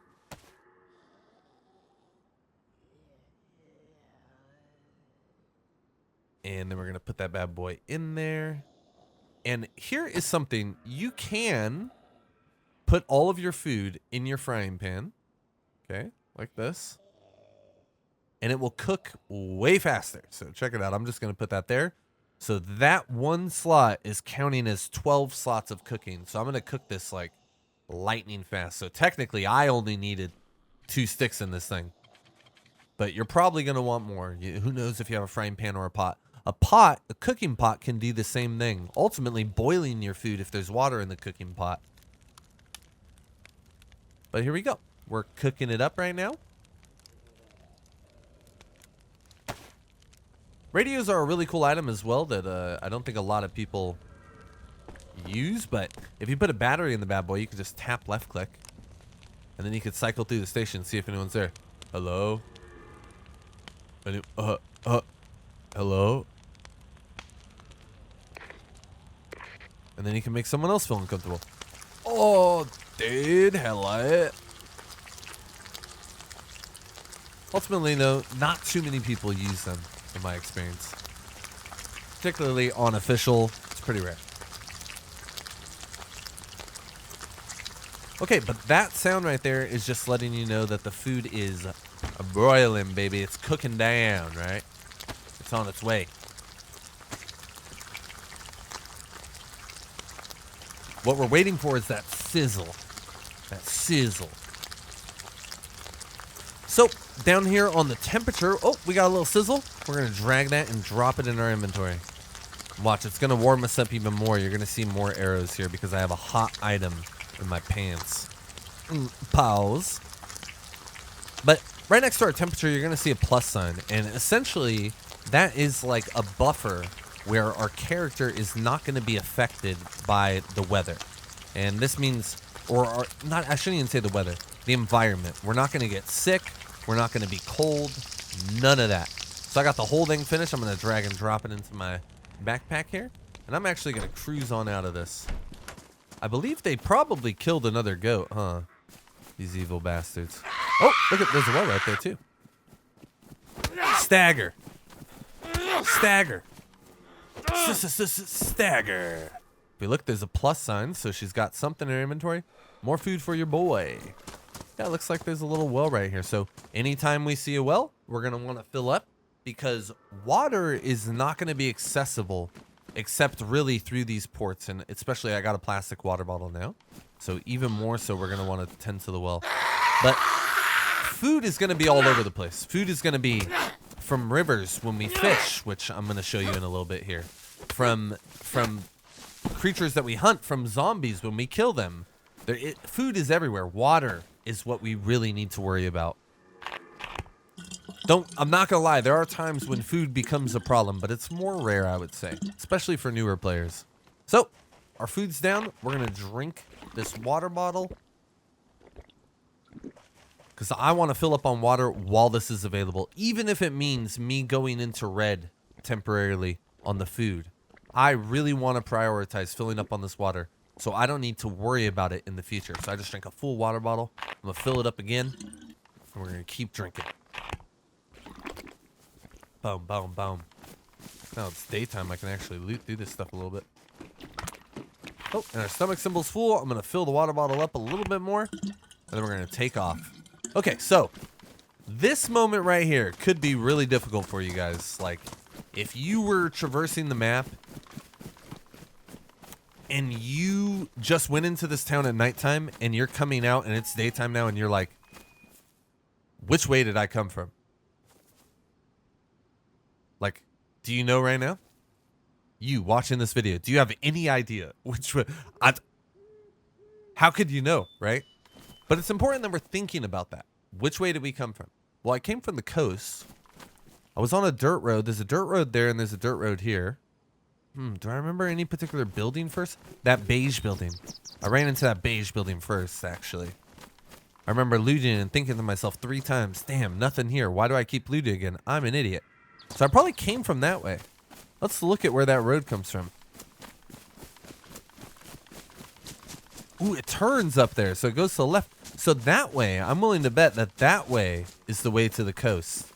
And then we're going to put that bad boy in there. And here is something. You can put all of your food in your frying pan. Okay, like this. And it will cook way faster. So check it out. I'm just going to put that there. So that one slot is counting as 12 slots of cooking. So I'm going to cook this like lightning fast. So technically I only needed 2 sticks in this thing. But you're probably going to want more. Who knows if you have a frying pan or a pot. A cooking pot can do the same thing. Ultimately boiling your food if there's water in the cooking pot. But here we go. We're cooking it up right now. Radios are a really cool item as well that I don't think a lot of people use, but if you put a battery in the bad boy, you can just tap left click, and then you could cycle through the station and see if anyone's there. Hello? Hello? And then you can make someone else feel uncomfortable. Oh, dude, hello. Ultimately, though, not too many people use them. In my experience, particularly on official, it's pretty rare. Okay, but that sound right there is just letting you know that the food is broiling, baby. It's cooking down, right? It's on its way. What we're waiting for is that sizzle. That sizzle. So, down here on the temperature, oh, we got a little sizzle. We're going to drag that and drop it in our inventory. Watch, it's going to warm us up even more. You're going to see more arrows here because I have a hot item in my pants. Pause. But right next to our temperature, you're going to see a plus sign. And essentially, that is like a buffer where our character is not going to be affected by the weather. And this means, I shouldn't even say the weather, the environment. We're not going to get sick. We're not going to be cold. None of that. So I got the whole thing finished. I'm going to drag and drop it into my backpack here. And I'm actually going to cruise on out of this. I believe they probably killed another goat, huh? These evil bastards. Oh, look at, there's a well right there too. Stagger. Stagger. Stagger. If we look, there's a plus sign, so she's got something in her inventory. More food for your boy. Yeah, it looks like there's a little well right here. So anytime we see a well, we're going to want to fill up because water is not going to be accessible except really through these ports. And especially I got a plastic water bottle now. So even more so, we're going to want to tend to the well. But food is going to be all over the place. Food is going to be from rivers when we fish, which I'm going to show you in a little bit here. From creatures that we hunt, from zombies when we kill them. Food is everywhere. Water is what we really need to worry about. I'm not gonna lie, there are times when food becomes a problem, but it's more rare, I would say, especially for newer players. So, our food's down. We're gonna drink this water bottle because I want to fill up on water while this is available, even if it means me going into red temporarily on the food. I really want to prioritize filling up on this water so I don't need to worry about it in the future. So I just drank a full water bottle. I'm going to fill it up again, and we're going to keep drinking. Boom, boom, boom. Now it's daytime. I can actually loot through this stuff a little bit. Oh, and our stomach symbol's full. I'm going to fill the water bottle up a little bit more, and then we're going to take off. Okay, so this moment right here could be really difficult for you guys. Like, if you were traversing the map and you just went into this town at nighttime and you're coming out and it's daytime now and you're like, which way did I come from? Like, do you know right now? You watching this video, do you have any idea which way? How could you know, right? But it's important that we're thinking about that. Which way did we come from? Well, I came from the coast. I was on a dirt road. There's a dirt road there and there's a dirt road here. Do I remember any particular building first? That beige building. I ran into that beige building first, actually. I remember looting and thinking to myself 3 times, damn, nothing here. Why do I keep looting again? I'm an idiot. So I probably came from that way. Let's look at where that road comes from. Ooh, it turns up there, so it goes to the left. So that way, I'm willing to bet that that way is the way to the coast.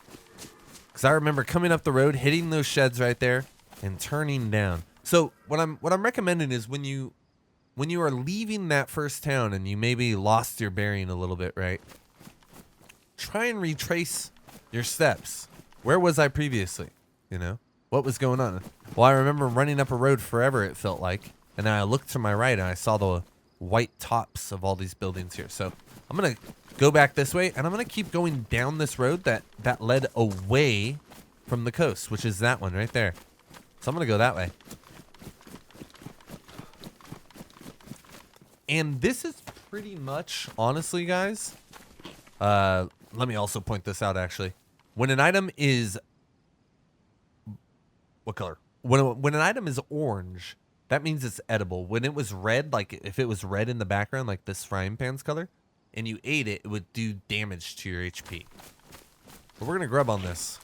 Because I remember coming up the road, hitting those sheds right there, and turning down. So what I'm recommending is when you are leaving that first town and you maybe lost your bearing a little bit, right? Try and retrace your steps. Where was I previously? You know, what was going on? Well, I remember running up a road forever, it felt like, and then I looked to my right and I saw the white tops of all these buildings here. So I'm gonna go back this way, and I'm gonna keep going down this road that led away from the coast, which is that one right there. So I'm gonna go that way. And this is pretty much, honestly, guys, let me also point this out, actually. When an item is... What color? When an item is orange, that means it's edible. When it was red, like if it was red in the background, like this frying pan's color, and you ate it, it would do damage to your HP. But we're going to grub on this.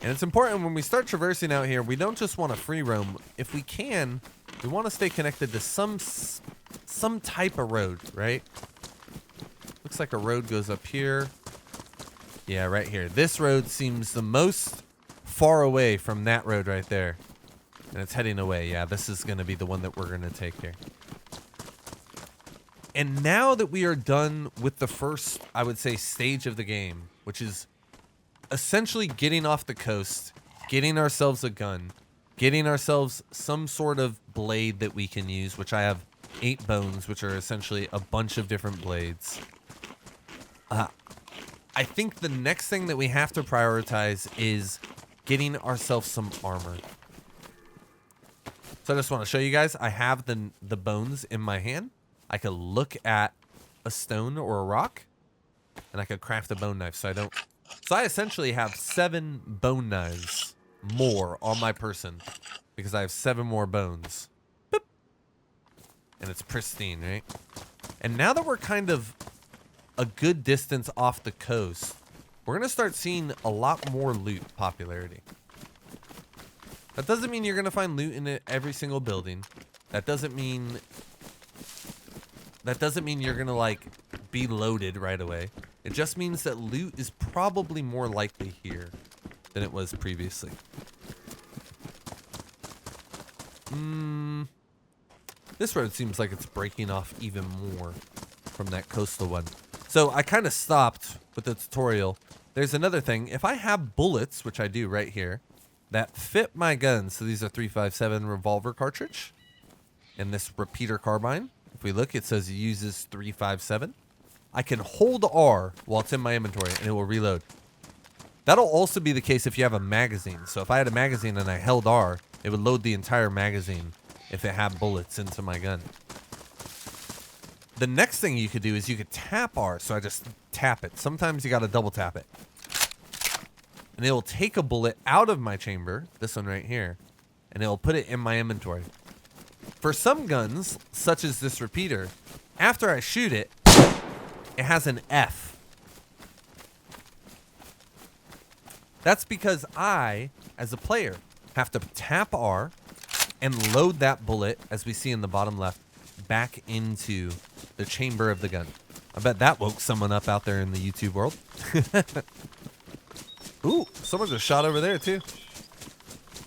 And it's important when we start traversing out here, we don't just want to free roam. If we can, we want to stay connected to some type of road, right? Looks like a road goes up here. Yeah, right here. This road seems the most far away from that road right there. And it's heading away. Yeah, this is going to be the one that we're going to take here. And now that we are done with the first, I would say, stage of the game, which is essentially getting off the coast, getting ourselves a gun, getting ourselves some sort of blade that we can use, which I have 8 bones, which are essentially a bunch of different blades. I think the next thing that we have to prioritize is getting ourselves some armor. So I just want to show you guys, I have the bones in my hand. I could look at a stone or a rock, and I could craft a bone knife. So I essentially have 7 bone knives more on my person because I have 7 more bones. Boop. And it's pristine, right? And now that we're kind of a good distance off the coast, we're going to start seeing a lot more loot popularity. That doesn't mean you're going to find loot in every single building. That doesn't mean you're going to like be loaded right away. It just means that loot is probably more likely here than it was previously. This road seems like it's breaking off even more from that coastal one. So I kind of stopped with the tutorial. There's another thing. If I have bullets, which I do right here, that fit my gun. So these are 357 revolver cartridge. And this repeater carbine. If we look, it says it uses 357. I can hold R while it's in my inventory and it will reload. That'll also be the case if you have a magazine. So if I had a magazine and I held R, it would load the entire magazine if it had bullets into my gun. The next thing you could do is you could tap R. So I just tap it. Sometimes you got to double tap it. And it will take a bullet out of my chamber, this one right here, and it will put it in my inventory. For some guns, such as this repeater, after I shoot it, it has an F. That's because I, as a player, have to tap R and load that bullet, as we see in the bottom left, back into the chamber of the gun. I bet that woke someone up out there in the YouTube world. Ooh, someone just shot over there too.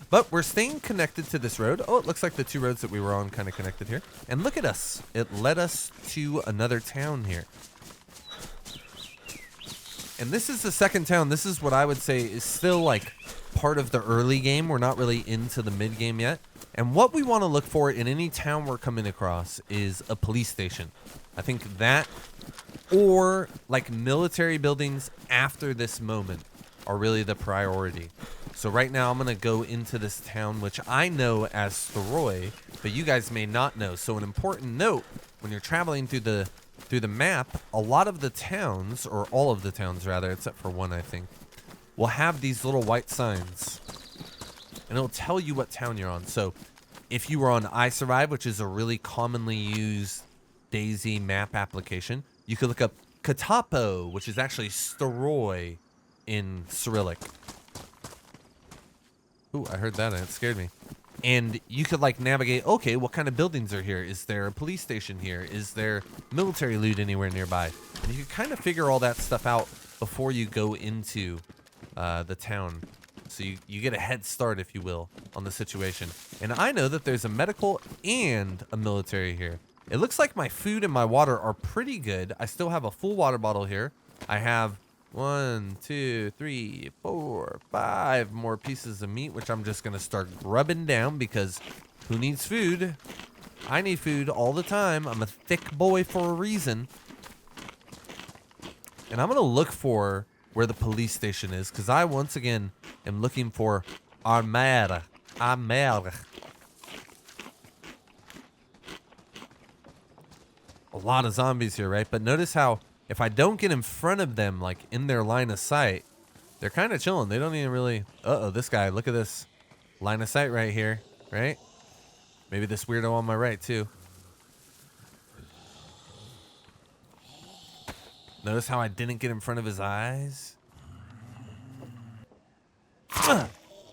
But we're staying connected to this road. Oh, it looks like the 2 roads that we were on kind of connected here. And look at us. It led us to another town here. And this is the second town. This is what I would say is still like part of the early game. We're not really into the mid game yet. And what we want to look for in any town we're coming across is a police station. I think that or like military buildings after this moment are really the priority. So right now I'm going to go into this town, which I know as Thoroy, but you guys may not know. So an important note, when you're traveling through the map, a lot of the towns, or all of the towns rather, except for one I think, will have these little white signs. And it'll tell you what town you're on. So if you were on I Survive, which is a really commonly used DayZ map application, you could look up Katapo, which is actually Storoy in Cyrillic. Ooh, I heard that and it scared me. And you could like navigate, okay, what kind of buildings are here? Is there a police station here? Is there military loot anywhere nearby? And you can kind of figure all that stuff out before you go into the town. So you get a head start, if you will, on the situation. And I know that there's a medical and a military here. It looks like my food and my water are pretty good. I still have a full water bottle here. I have 1, 2, 3, 4, 5 more pieces of meat, which I'm just going to start grubbing down because who needs food? I need food all the time. I'm a thick boy for a reason. And I'm going to look for where the police station is because I, once again, am looking for Armada. Armada. A lot of zombies here, right? But notice how if I don't get in front of them, like in their line of sight, they're kind of chilling. They don't even really... Uh-oh, this guy. Look at this line of sight right here, right? Maybe this weirdo on my right, too. Notice how I didn't get in front of his eyes?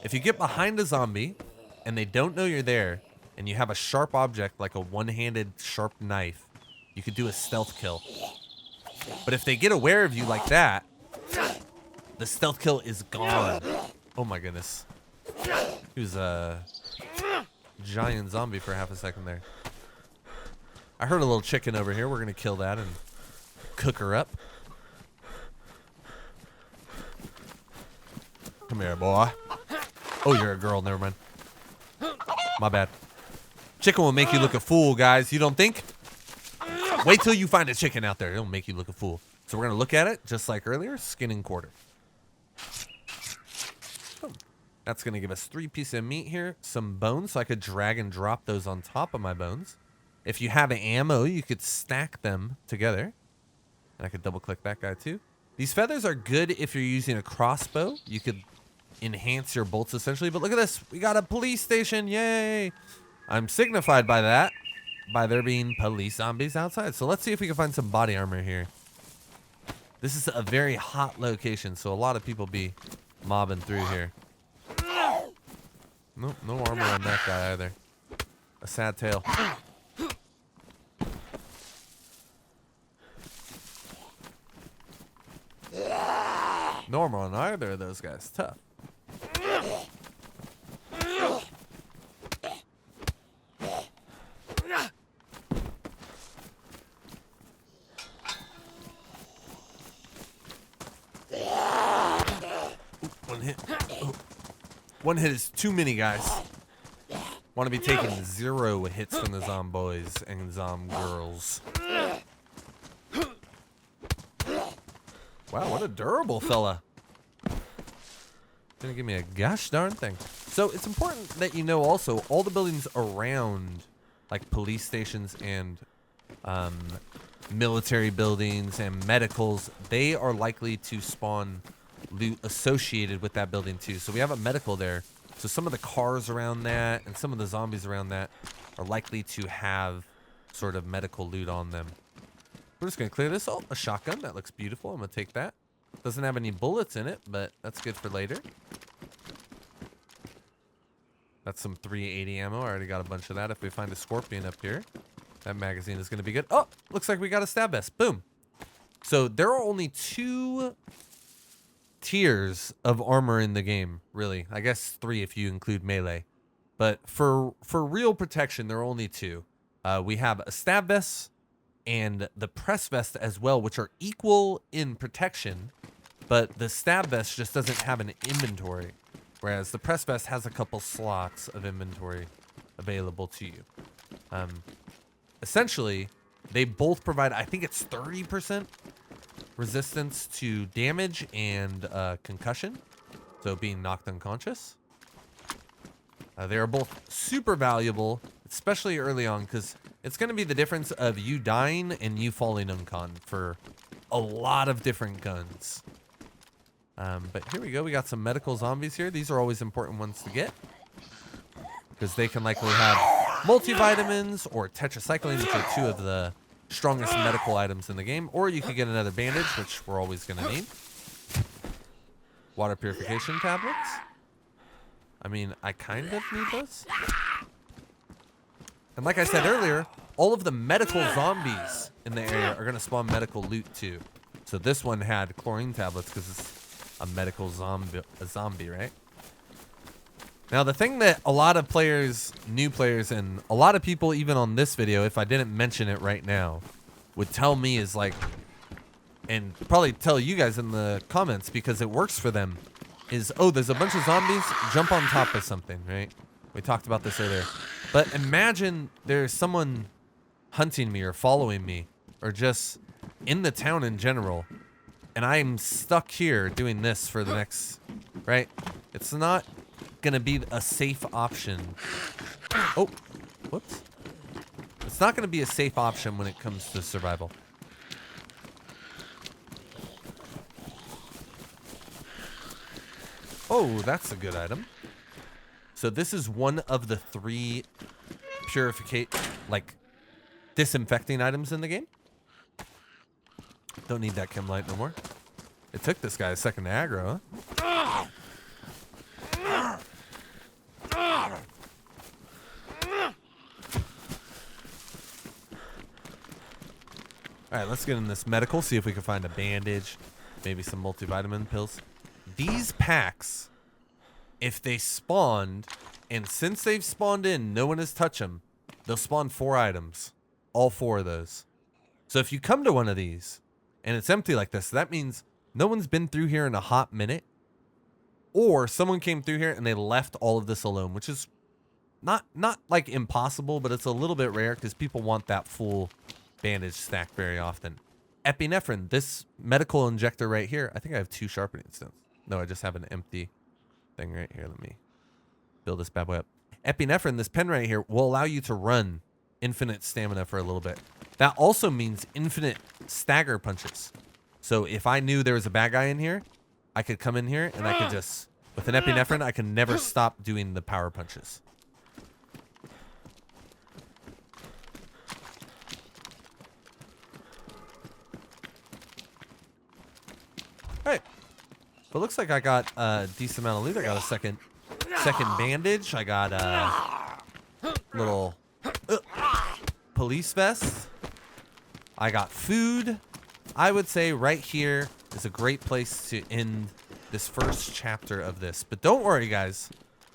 If you get behind a zombie and they don't know you're there and you have a sharp object like a one-handed sharp knife, you could do a stealth kill. But if they get aware of you like that, the stealth kill is gone. Oh my goodness. He was a giant zombie for half a second there. I heard a little chicken over here. We're going to kill that and cook her up. Come here, boy. Oh, you're a girl. Never mind. My bad. Chicken will make you look a fool, guys. You don't think? Wait till you find a chicken out there. It'll make you look a fool. So we're going to look at it just like earlier. Skin and quarter. Boom. That's going to give us 3 pieces of meat here. Some bones, so I could drag and drop those on top of my bones. If you have ammo, you could stack them together. And I could double click that guy too. These feathers are good if you're using a crossbow. You could enhance your bolts essentially. But look at this. We got a police station. Yay. I'm signified by that. By there being police zombies outside. So let's see if we can find some body armor here. This is a very hot location. So a lot of people be mobbing through here. Nope, no armor on that guy either. A sad tale. No armor on either of those guys. Tough. One hit. Oh. One hit is too many, guys. Want to be taking 0 hits from the zomboys and girls. Wow, what a durable fella. Gonna give me a gosh darn thing. So it's important that you know also all the buildings around, like police stations and military buildings and medicals, they are likely to spawn loot associated with that building too. So we have a medical there. So some of the cars around that and some of the zombies around that are likely to have sort of medical loot on them. We're just going to clear this. Oh, a shotgun. That looks beautiful. I'm going to take that. Doesn't have any bullets in it, but that's good for later. That's some 380 ammo. I already got a bunch of that. If we find a scorpion up here, that magazine is going to be good. Oh, looks like we got a stab vest. Boom. So there are only 2 tiers of armor in the game, really. I guess 3 if you include melee. But for real protection, there are only 2. We have a stab vest and the press vest as well, which are equal in protection, but the stab vest just doesn't have an inventory, whereas the press vest has a couple slots of inventory available to you. Essentially, they both provide, I think it's 30% resistance to damage and concussion, so being knocked unconscious. They are both super valuable, especially early on, because it's going to be the difference of you dying and you falling uncon for a lot of different guns. But here we go. We got some medical zombies here. These are always important ones to get because they can likely have multivitamins or tetracycline, which are 2 of the strongest medical items in the game. Or you could get another bandage, which we're always going to need. Water purification tablets. I mean, I kind of need those. And like I said earlier, all of the medical zombies in the area are going to spawn medical loot too. So this one had chlorine tablets because a medical zombie, right? Now, the thing that a lot of players, new players, and a lot of people even on this video, if I didn't mention it right now, would tell me is like, and probably tell you guys in the comments because it works for them, is, oh, there's a bunch of zombies, jump on top of something, right? We talked about this earlier. But imagine there's someone hunting me or following me or just in the town in general, and I'm stuck here doing this for the next, right? It's not gonna be a safe option. Oh, whoops. It's not gonna be a safe option when it comes to survival. Oh, that's a good item. So this is one of the 3 disinfecting items in the game. Don't need that chem light no more. It took this guy a second to aggro, huh? Alright, let's get in this medical, see if we can find a bandage, maybe some multivitamin pills. These packs, if they spawned, and since they've spawned in, no one has touched them, they'll spawn 4 items. All 4 of those. So if you come to one of these, and it's empty like this, that means no one's been through here in a hot minute, or someone came through here and they left all of this alone, which is not like impossible, but it's a little bit rare because people want that full bandage stack very often. Epinephrine, this medical injector right here, I think I have 2 sharpening stones. No, I just have an empty thing right here. Let me build this bad boy up. Epinephrine, this pen right here, will allow you to run infinite stamina for a little bit. That also means infinite stagger punches. So if I knew there was a bad guy in here, I could come in here and I could just, with an epinephrine, I can never stop doing the power punches. All right. But looks like I got a decent amount of loot. I got a second bandage. I got a little police vest. I got food. I would say right here is a great place to end this first chapter of this. But don't worry, guys.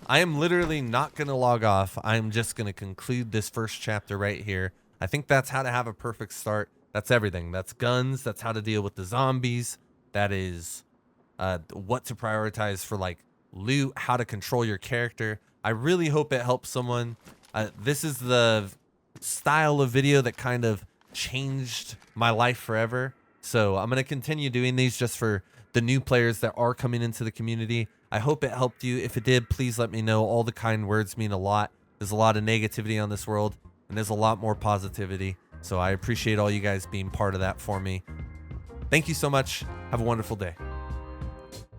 I am literally not going to log off. I'm just going to conclude this first chapter right here. I think that's how to have a perfect start. That's everything. That's guns. That's how to deal with the zombies. That is what to prioritize for like loot, how to control your character. I really hope it helps someone. This is the style of video that kind of changed my life forever. So I'm going to continue doing these just for the new players that are coming into the community. I hope it helped you. If it did, please let me know. All the kind words mean a lot. There's a lot of negativity on this world, and there's a lot more positivity. So I appreciate all you guys being part of that for me. Thank you so much. Have a wonderful day.